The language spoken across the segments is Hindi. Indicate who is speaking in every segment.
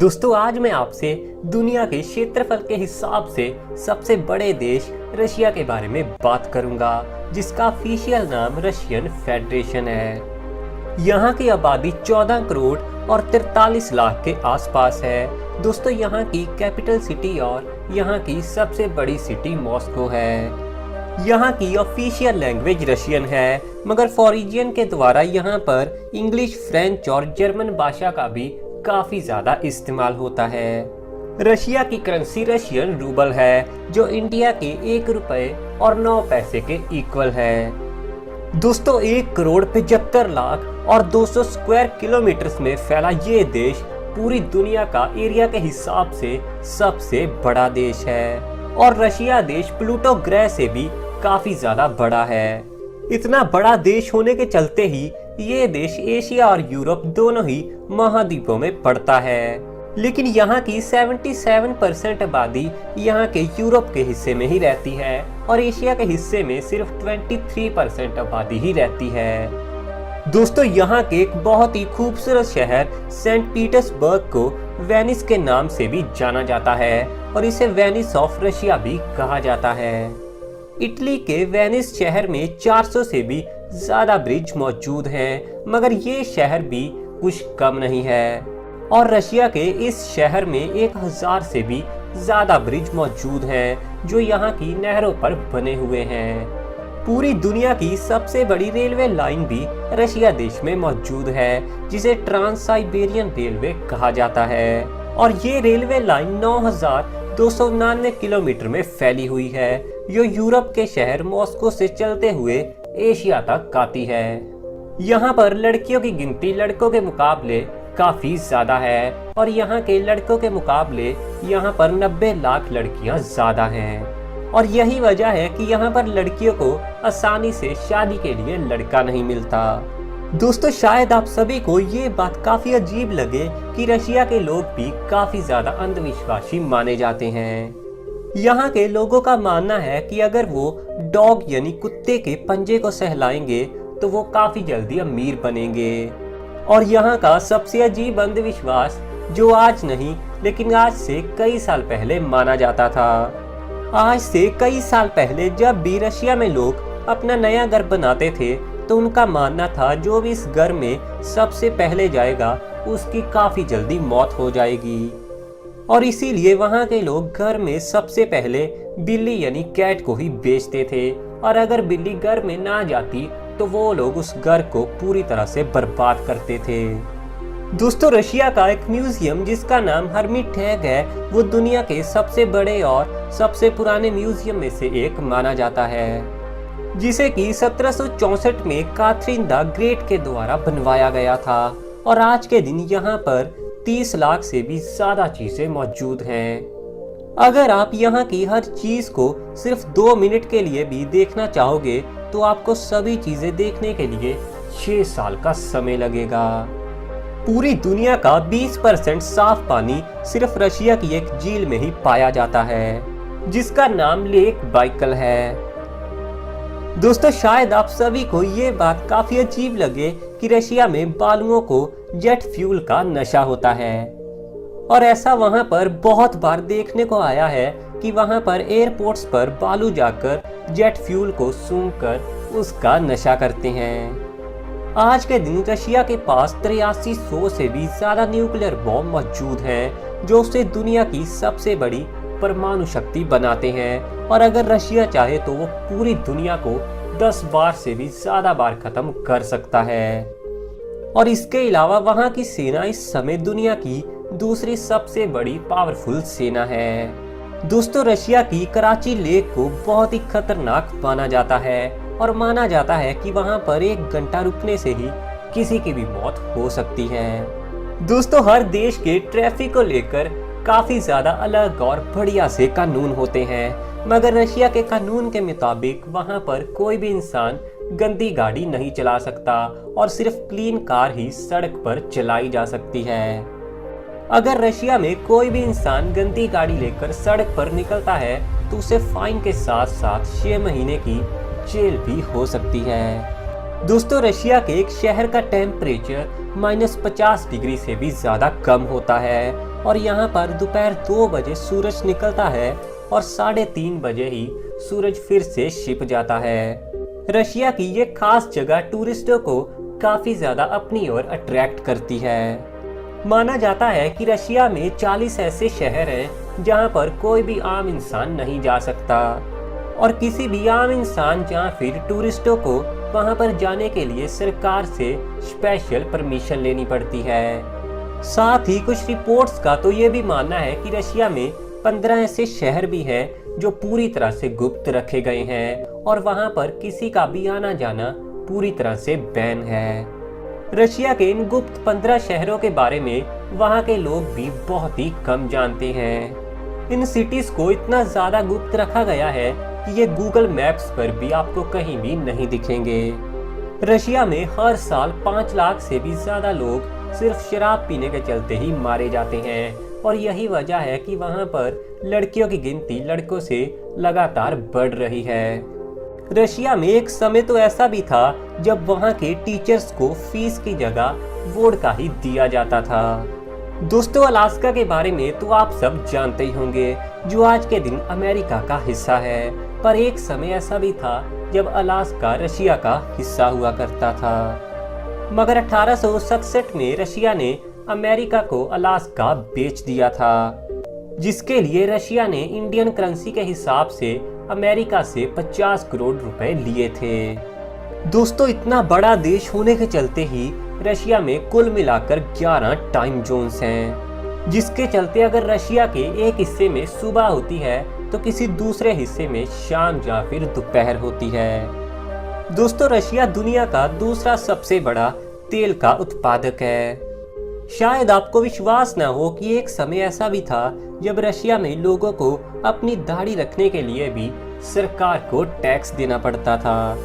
Speaker 1: दोस्तों आज मैं आपसे दुनिया के क्षेत्रफल के हिसाब से सबसे बड़े देश रशिया के बारे में बात करूंगा, जिसका ऑफिशियल नाम रशियन फेडरेशन है। यहाँ की आबादी 14 करोड़ और 43 लाख के आसपास है। दोस्तों यहाँ की कैपिटल सिटी और यहाँ की सबसे बड़ी सिटी मॉस्को है। यहाँ की ऑफिशियल लैंग्वेज रशियन है, मगर फॉरेनियन के द्वारा यहाँ पर इंग्लिश, फ्रेंच और जर्मन भाषा का भी काफी ज्यादा इस्तेमाल होता है। रशिया की करेंसी रशियन रूबल है, जो इंडिया के 1 रुपए और 9 पैसे के इक्वल है। दोस्तों 1 करोड़ 75 लाख और 200 स्क्वायर किलोमीटर में फैला ये देश पूरी दुनिया का एरिया के हिसाब से सबसे बड़ा देश है, और रशिया देश प्लूटो ग्रह से भी काफी ज्यादा बड़ा है। इतना बड़ा देश होने के चलते ही ये देश एशिया और यूरोप दोनों ही महाद्वीपों में पड़ता है। लेकिन यहाँ की 77% आबादी यहाँ के यूरोप के हिस्से में ही रहती है, और एशिया के हिस्से में सिर्फ 23% आबादी ही रहती है। दोस्तों यहाँ के एक बहुत ही खूबसूरत शहर सेंट पीटर्सबर्ग को वेनिस के नाम से भी जाना जाता है, और इसे वेनिस ऑफ रशिया भी कहा जाता है। इटली के वेनिस शहर में 400 से भी ज्यादा ब्रिज मौजूद हैं, मगर ये शहर भी कुछ कम नहीं है। और रशिया के इस शहर में 1000 से भी ज्यादा ब्रिज मौजूद हैं, जो यहाँ की नहरों पर बने हुए हैं। पूरी दुनिया की सबसे बड़ी रेलवे लाइन भी रशिया देश में मौजूद है, जिसे ट्रांस साइबेरियन रेलवे कहा जाता है। और ये रेलवे लाइन 9299 किलोमीटर में फैली हुई है, जो यूरोप के शहर मॉस्को से चलते हुए एशिया तक आती है। यहाँ पर लड़कियों की गिनती लड़कों के मुकाबले काफी ज्यादा है, और यहाँ के लड़कों के मुकाबले यहाँ पर 90 लाख लड़कियाँ ज्यादा हैं। और यही वजह है कि यहाँ पर लड़कियों को आसानी से शादी के लिए लड़का नहीं मिलता। दोस्तों शायद आप सभी को ये बात काफी अजीब लगे कि रशिया के लोग भी काफी ज्यादा अंधविश्वासी माने जाते हैं। यहाँ के लोगों का मानना है कि अगर वो डॉग यानी कुत्ते के पंजे को सहलाएंगे तो वो काफी जल्दी अमीर बनेंगे। और यहाँ का सबसे अजीब अंधविश्वास, जो आज नहीं लेकिन आज से कई साल पहले माना जाता था। आज से कई साल पहले जब भी रशिया में लोग अपना नया घर बनाते थे, तो उनका मानना था जो भी इस घर में सबसे पहले जाएगा उसकी काफी जल्दी मौत हो जाएगी। और इसीलिए वहाँ के लोग घर में सबसे पहले बिल्ली यानी कैट को ही बेचते थे, और अगर बिल्ली घर में ना जाती तो वो लोग उस घर को पूरी तरह से बर्बाद करते थे। दोस्तों रशिया का एक म्यूजियम जिसका नाम हर्मिटेज है, वो दुनिया के सबसे बड़े और सबसे पुराने म्यूजियम में से एक माना जाता है, जिसे कि 1764 में कैथरीन द ग्रेट के द्वारा बनवाया गया था। और आज के दिन यहाँ पर 30 लाख से भी ज्यादा चीजें मौजूद हैं। अगर आप यहाँ की हर चीज को सिर्फ 2 मिनट के लिए भी देखना चाहोगे तो आपको सभी चीजें देखने के लिए 6 साल का समय लगेगा। पूरी दुनिया का 20% साफ पानी सिर्फ रशिया की एक झील में ही पाया जाता है, जिसका नाम लेक बाइकल है। दोस्तों शायद आप सभी को ये बात काफी अजीब लगे कि रशिया में बालुओं को जेट फ्यूल का नशा होता है, और ऐसा वहां पर बहुत बार देखने को आया है कि वहां पर एयरपोर्ट्स पर बालू जाकर जेट फ्यूल को सूंघकर उसका नशा करते हैं। आज के दिन रशिया के पास 8300 से भी ज्यादा न्यूक्लियर बॉम्ब मौजूद हैं, जो उसे दुनिया की सबसे बड़ी परमाणु शक्ति बनाते हैं। और अगर रशिया चाहे तो वो पूरी दुनिया को 10 बार से भी ज्यादा बार खत्म कर सकता है। और इसके अलावा वहाँ की सेना इस समय दुनिया की दूसरी सबसे बड़ी पावरफुल सेना है। दोस्तों रशिया की कराची लेक को बहुत ही खतरनाक माना जाता है, और माना जाता है कि वहाँ पर 1 घंटा रुकने से ही किसी की भी मौत हो सकती है। दोस्तों हर देश के ट्रैफिक को लेकर काफी ज्यादा अलग और बढ़िया से कानून होते हैं, मगर रशिया के कानून के मुताबिक वहाँ पर कोई भी इंसान गंदी गाड़ी नहीं चला सकता, और सिर्फ क्लीन कार ही सड़क पर चलाई जा सकती है। अगर रशिया में कोई भी इंसान गंदी गाड़ी लेकर सड़क पर निकलता है तो उसे फाइन के साथ साथ 6 महीने की जेल भी हो सकती है। दोस्तों रशिया के एक शहर का टेम्परेचर -50 डिग्री से भी ज्यादा कम होता है, और यहाँ पर दोपहर 2 बजे सूरज निकलता है और 3:30 बजे ही सूरज फिर से छिप जाता है। रशिया की ये खास जगह टूरिस्टों को काफी ज्यादा अपनी ओर अट्रैक्ट करती है। माना जाता है कि रशिया में 40 ऐसे शहर हैं जहां पर कोई भी आम इंसान नहीं जा सकता और किसी भी आम इंसान या फिर टूरिस्टों को वहां पर जाने के लिए सरकार से स्पेशल परमिशन लेनी पड़ती है। साथ ही कुछ रिपोर्ट्स का तो ये भी मानना है कि रशिया में 15 ऐसे शहर भी हैं जो पूरी तरह से गुप्त रखे गए हैं और वहां पर किसी का भी आना जाना पूरी तरह से बैन है। रशिया के इन गुप्त 15 शहरों के बारे में वहां के लोग भी बहुत ही कम जानते हैं। इन सिटीज को इतना ज्यादा गुप्त रखा गया है कि ये गूगल मैप्स पर भी आपको कहीं भी नहीं दिखेंगे। रशिया में हर साल 5 लाख से भी ज्यादा लोग सिर्फ शराब पीने के चलते ही मारे जाते हैं और यही वजह है कि वहां पर लड़कियों की गिनती लड़कों से लगातार बढ़ रही है। रशिया में एक समय तो ऐसा भी था जब वहां के टीचर्स को फीस की जगह वोडका ही दिया जाता था। दोस्तों, अलास्का के बारे में तो आप सब जानते ही होंगे, जो आज के दिन अमेरिका का हिस्सा है, पर एक समय ऐसा भी था जब अलास्का रशिया का हिस्सा हुआ करता था। मगर 1867 में रशिया ने अमेरिका को अलास्का बेच दिया था, जिसके लिए रशिया ने इंडियन करेंसी के हिसाब से अमेरिका से 50 करोड़ रुपए लिए थे। दोस्तों, इतना बड़ा देश होने के चलते ही रशिया में कुल मिलाकर 11 टाइम जोन्स हैं, जिसके चलते अगर रशिया के एक हिस्से में सुबह होती है तो किसी दूसरे हिस्से में शाम या फिर दोपहर होती है। दोस्तों, रशिया दुनिया का दूसरा सबसे बड़ा तेल का उत्पादक है। शायद आपको विश्वास न हो कि एक समय ऐसा भी था जब रशिया में लोगों को अपनी दाढ़ी रखने के लिए भी सरकार को टैक्स देना पड़ता था।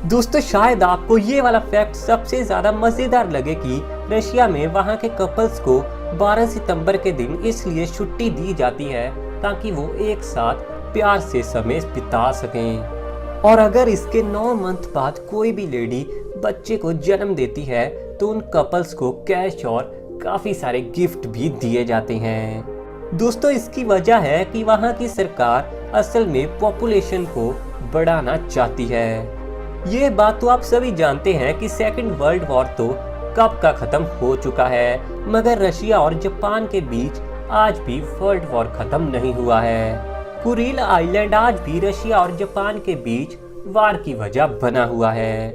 Speaker 1: दोस्तों, शायद आपको ये वाला फैक्ट सबसे ज्यादा मजेदार लगे कि रशिया में वहाँ के कपल्स को 12 सितंबर के दिन इसलिए छुट्टी दी जाती है ताकि वो एक साथ प्यार से समय बिता सकें। और अगर इसके 9 मंथ बाद कोई भी लेडी बच्चे को जन्म देती है तो उन कपल्स को कैश और काफी सारे गिफ्ट भी दिए जाते हैं। दोस्तों, इसकी वजह है कि वहाँ की सरकार असल में पॉपुलेशन को बढ़ाना चाहती है। ये बात तो आप सभी जानते हैं कि सेकंड वर्ल्ड वॉर तो कब का खत्म हो चुका है, मगर रशिया और जापान के बीच आज भी वर्ल्ड वॉर खत्म नहीं हुआ है। कुरिल आइलैंड आज भी रशिया और जापान के बीच वार की वजह बना हुआ है।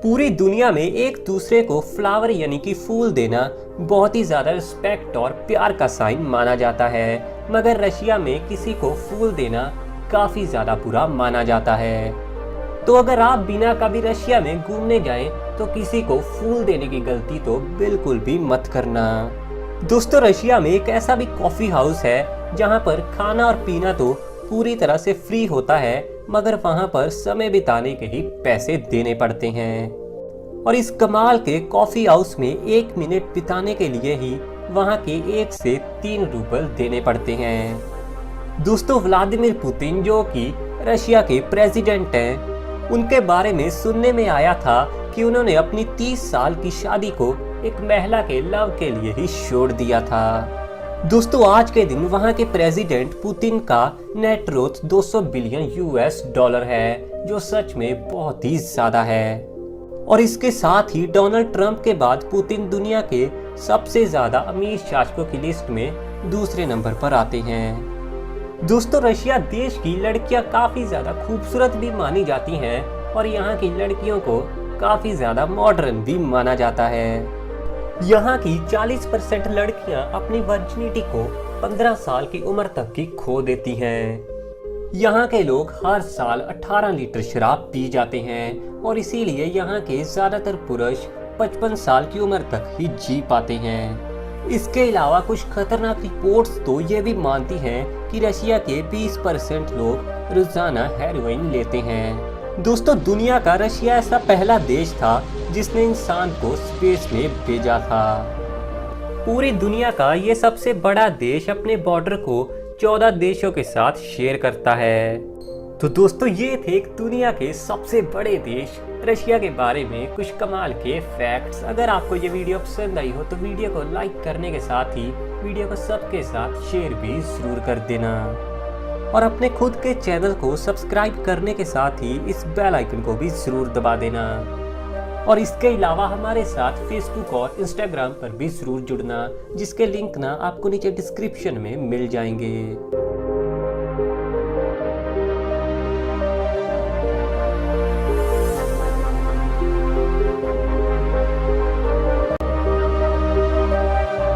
Speaker 1: पूरी दुनिया में एक दूसरे को फ्लावर यानी कि फूल देना बहुत ही ज्यादा रिस्पेक्ट और प्यार का साइन माना जाता है, मगर रशिया में किसी को फूल देना काफी ज्यादा बुरा माना जाता है। तो अगर आप बिना कभी रशिया में घूमने जाएं तो किसी को फूल देने की गलती तो बिल्कुल भी मत करना। दोस्तों, रशिया में एक ऐसा भी कॉफी हाउस है जहां पर खाना और पीना तो पूरी तरह से फ्री होता है, मगर वहां पर समय बिताने के ही पैसे देने पड़ते हैं। और इस कमाल के कॉफी हाउस में 1 मिनट बिताने के लिए ही वहां के 1 से 3 रूबल देने पड़ते हैं। दोस्तों, व्लादिमीर पुतिन जो कि रशिया के प्रेसिडेंट हैं, उनके बारे में सुनने में आया था कि उन्होंने अपनी 30 साल की शादी को एक महिला के लव के लिए ही छोड़ दिया था। दोस्तों, आज के दिन वहां के प्रेसिडेंट पुतिन का net worth 200 billion US dollar है, जो सच में बहुत ही ज्यादा है। और इसके साथ ही डोनाल्ड ट्रंप के बाद पुतिन दुनिया के सबसे ज्यादा अमीर शासकों की लिस्ट में दूसरे नंबर पर आते हैं। दोस्तों, रशिया देश की लड़कियां काफी ज्यादा खूबसूरत भी मानी जाती हैं और यहाँ की लड़कियों को काफी ज्यादा मॉडर्न भी माना जाता है। यहाँ की 40% लड़कियां अपनी वर्जिनिटी को 15 साल की उम्र तक की खो देती हैं। यहाँ के लोग हर साल 18 लीटर शराब पी जाते हैं और इसीलिए यहाँ के ज्यादातर पुरुष 55 साल की उम्र तक ही जी पाते हैं। इसके अलावा कुछ खतरनाक रिपोर्ट्स तो ये भी मानती हैं कि रशिया के 20% लोग रोजाना हेरोइन लेते हैं। दोस्तों, दुनिया का रशिया ऐसा पहला देश था जिसने इंसान को स्पेस में भेजा था। पूरी दुनिया का ये सबसे बड़ा देश अपने बॉर्डर को 14 देशों के साथ शेयर करता है। तो दोस्तों ये थे एक दुनिया के सबसे बड़े देश रशिया के बारे में कुछ कमाल के फैक्ट्स। अगर आपको ये वीडियो पसंद आई हो तो वीडियो को लाइक करने के साथ ही वीडियो को सबके साथ शेयर भी जरूर कर देना और अपने खुद के चैनल को सब्सक्राइब करने के साथ ही इस बेल आइकन को भी जरूर दबा देना। और इसके अलावा हमारे साथ फेसबुक और इंस्टाग्राम पर भी जरूर जुड़ना, जिसके लिंक ना आपको नीचे डिस्क्रिप्शन में मिल जाएंगे।